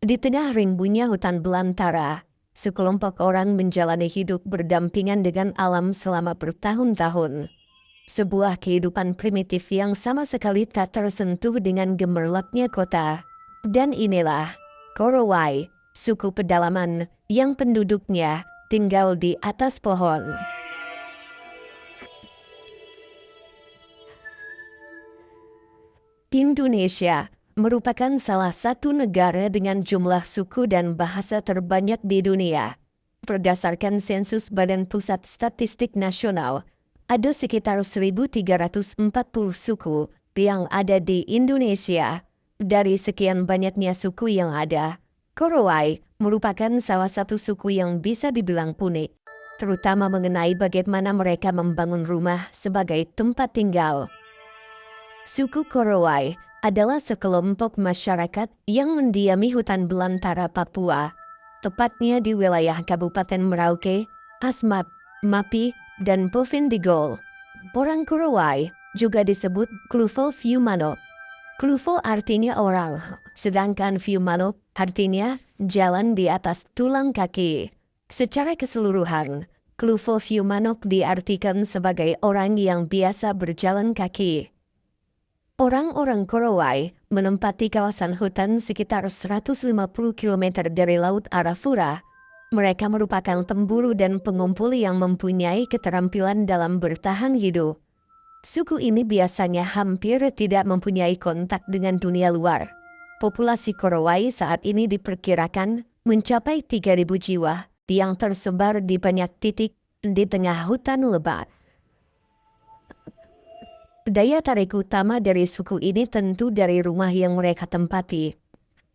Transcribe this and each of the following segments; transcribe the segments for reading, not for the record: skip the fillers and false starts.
Di tengah rimbunya hutan belantara, sekelompok orang menjalani hidup berdampingan dengan alam selama bertahun-tahun. Sebuah kehidupan primitif yang sama sekali tak tersentuh dengan gemerlapnya kota. Dan inilah Korowai, suku pedalaman yang penduduknya tinggal di atas pohon. Indonesia merupakan salah satu negara dengan jumlah suku dan bahasa terbanyak di dunia. Berdasarkan sensus Badan Pusat Statistik Nasional, ada sekitar 1.340 suku yang ada di Indonesia. Dari sekian banyaknya suku yang ada, Korowai merupakan salah satu suku yang bisa dibilang unik, terutama mengenai bagaimana mereka membangun rumah sebagai tempat tinggal. Suku Korowai adalah sekelompok masyarakat yang mendiami hutan belantara Papua, tepatnya di wilayah Kabupaten Merauke, Asmat, Mapi, dan Bovin Digol. Orang Korowai juga disebut Kluvo Fiumano. Kluvo artinya orang, sedangkan Fiumano artinya jalan di atas tulang kaki. Secara keseluruhan, Kluvo Fiumano diartikan sebagai orang yang biasa berjalan kaki. Orang-orang Korowai menempati kawasan hutan sekitar 150 km dari Laut Arafura. Mereka merupakan pemburu dan pengumpul yang mempunyai keterampilan dalam bertahan hidup. Suku ini biasanya hampir tidak mempunyai kontak dengan dunia luar. Populasi Korowai saat ini diperkirakan mencapai 3.000 jiwa yang tersebar di banyak titik di tengah hutan lebat. Daya tarik utama dari suku ini tentu dari rumah yang mereka tempati.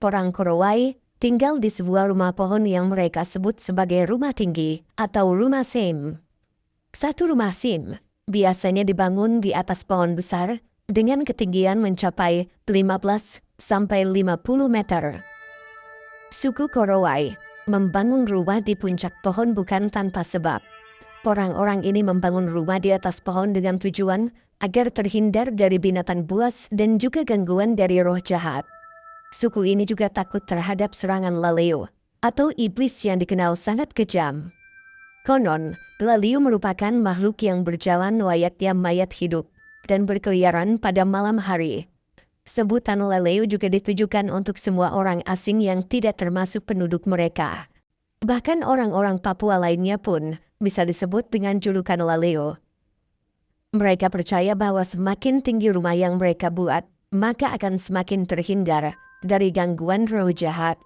Orang Korowai tinggal di sebuah rumah pohon yang mereka sebut sebagai rumah tinggi atau rumah sim. Satu rumah sim biasanya dibangun di atas pohon besar dengan ketinggian mencapai 15 sampai 50 meter. Suku Korowai membangun rumah di puncak pohon bukan tanpa sebab. Orang-orang ini membangun rumah di atas pohon dengan tujuan agar terhindar dari binatang buas dan juga gangguan dari roh jahat. Suku ini juga takut terhadap serangan laleo atau iblis yang dikenal sangat kejam. Konon, laleo merupakan makhluk yang berjalan layaknya mayat hidup dan berkeliaran pada malam hari. Sebutan laleo juga ditujukan untuk semua orang asing yang tidak termasuk penduduk mereka. Bahkan orang-orang Papua lainnya pun bisa disebut dengan julukan laleo. Mereka percaya bahwa semakin tinggi rumah yang mereka buat, maka akan semakin terhindar dari gangguan roh jahat.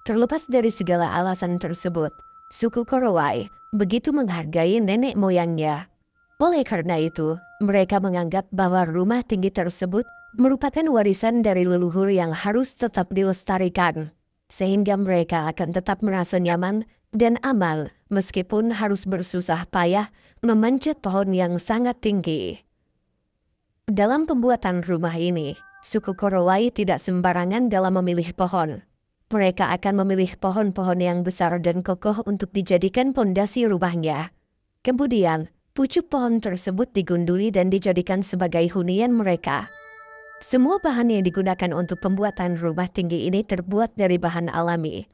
Terlepas dari segala alasan tersebut, suku Korowai begitu menghargai nenek moyangnya. Oleh karena itu, mereka menganggap bahwa rumah tinggi tersebut merupakan warisan dari leluhur yang harus tetap dilestarikan, sehingga mereka akan tetap merasa nyaman dan aman meskipun harus bersusah payah memanjat pohon yang sangat tinggi. Dalam pembuatan rumah ini, suku Korowai tidak sembarangan dalam memilih pohon. Mereka akan memilih pohon-pohon yang besar dan kokoh untuk dijadikan pondasi rumahnya. Kemudian, pucuk pohon tersebut digunduli dan dijadikan sebagai hunian mereka. Semua bahan yang digunakan untuk pembuatan rumah tinggi ini terbuat dari bahan alami.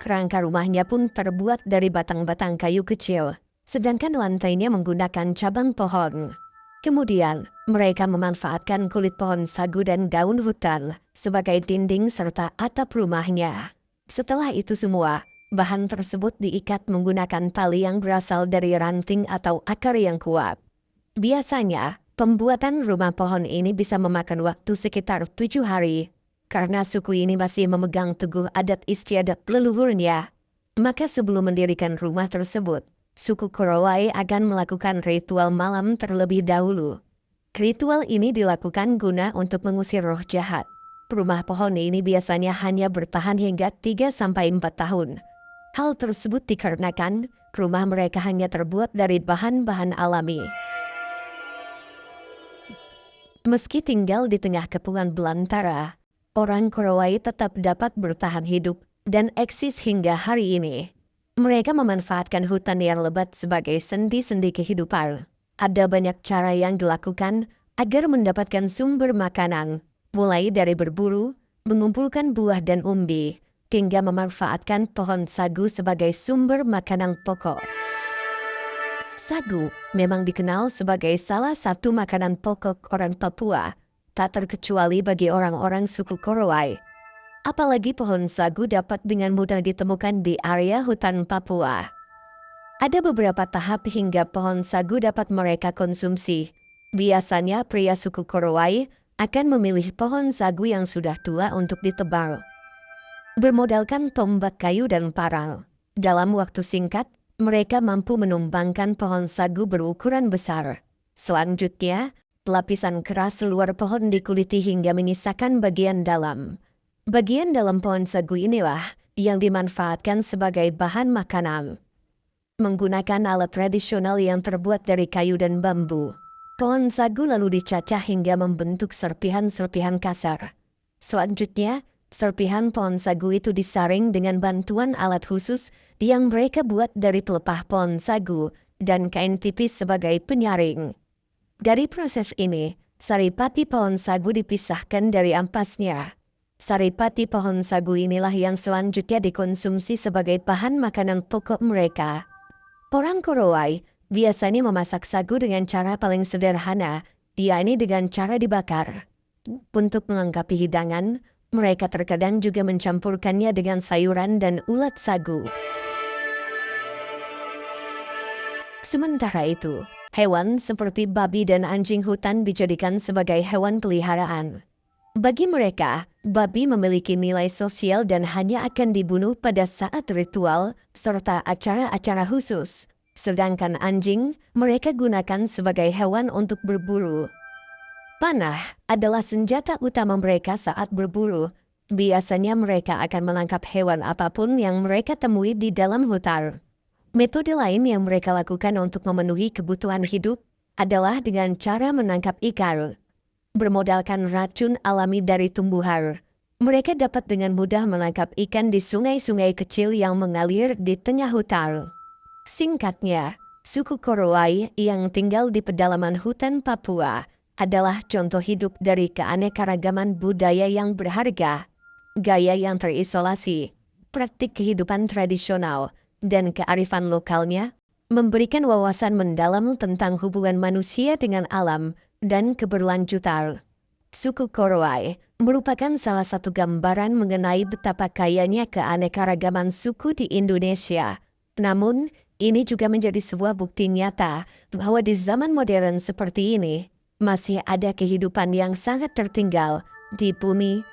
Kerangka rumahnya pun terbuat dari batang-batang kayu kecil, sedangkan lantainya menggunakan cabang pohon. Kemudian, mereka memanfaatkan kulit pohon sagu dan daun hutan sebagai dinding serta atap rumahnya. Setelah itu semua, bahan tersebut diikat menggunakan tali yang berasal dari ranting atau akar yang kuat. Biasanya, pembuatan rumah pohon ini bisa memakan waktu sekitar 7 hari. Karena suku ini masih memegang teguh adat istiadat leluhurnya, maka sebelum mendirikan rumah tersebut, suku Korowai akan melakukan ritual malam terlebih dahulu. Ritual ini dilakukan guna untuk mengusir roh jahat. Rumah pohon ini biasanya hanya bertahan hingga 3-4 tahun. Hal tersebut dikarenakan rumah mereka hanya terbuat dari bahan-bahan alami. Meski tinggal di tengah kepungan belantara, orang Korowai tetap dapat bertahan hidup dan eksis hingga hari ini. Mereka memanfaatkan hutan yang lebat sebagai sendi-sendi kehidupan. Ada banyak cara yang dilakukan agar mendapatkan sumber makanan, mulai dari berburu, mengumpulkan buah dan umbi, hingga memanfaatkan pohon sagu sebagai sumber makanan pokok. Sagu memang dikenal sebagai salah satu makanan pokok orang Papua, tak terkecuali bagi orang-orang suku Korowai. Apalagi pohon sagu dapat dengan mudah ditemukan di area hutan Papua. Ada beberapa tahap hingga pohon sagu dapat mereka konsumsi. Biasanya pria suku Korowai akan memilih pohon sagu yang sudah tua untuk ditebang. Bermodalkan tombak kayu dan parang, dalam waktu singkat, mereka mampu menumbangkan pohon sagu berukuran besar. Selanjutnya, lapisan keras luar pohon dikuliti hingga menyisakan bagian dalam. Bagian dalam pohon sagu inilah yang dimanfaatkan sebagai bahan makanan. Menggunakan alat tradisional yang terbuat dari kayu dan bambu, pohon sagu lalu dicacah hingga membentuk serpihan-serpihan kasar. Selanjutnya, serpihan pohon sagu itu disaring dengan bantuan alat khusus yang mereka buat dari pelepah pohon sagu dan kain tipis sebagai penyaring. Dari proses ini, saripati pohon sagu dipisahkan dari ampasnya. Saripati pohon sagu inilah yang selanjutnya dikonsumsi sebagai bahan makanan pokok mereka. Orang Korowai biasanya memasak sagu dengan cara paling sederhana, yakni dengan cara dibakar. Untuk melengkapi hidangan, mereka terkadang juga mencampurkannya dengan sayuran dan ulat sagu. Sementara itu, hewan seperti babi dan anjing hutan dijadikan sebagai hewan peliharaan. Bagi mereka, babi memiliki nilai sosial dan hanya akan dibunuh pada saat ritual serta acara-acara khusus. Sedangkan anjing, mereka gunakan sebagai hewan untuk berburu. Panah adalah senjata utama mereka saat berburu. Biasanya mereka akan menangkap hewan apapun yang mereka temui di dalam hutan. Metode lain yang mereka lakukan untuk memenuhi kebutuhan hidup adalah dengan cara menangkap ikan. Bermodalkan racun alami dari tumbuhan, mereka dapat dengan mudah menangkap ikan di sungai-sungai kecil yang mengalir di tengah hutan. Singkatnya, suku Korowai yang tinggal di pedalaman hutan Papua adalah contoh hidup dari keanekaragaman budaya yang berharga, gaya yang terisolasi, praktik kehidupan tradisional, dan kearifan lokalnya, memberikan wawasan mendalam tentang hubungan manusia dengan alam dan keberlanjutan. Suku Korowai merupakan salah satu gambaran mengenai betapa kayanya keanekaragaman suku di Indonesia. Namun, ini juga menjadi sebuah bukti nyata bahwa di zaman modern seperti ini, masih ada kehidupan yang sangat tertinggal di bumi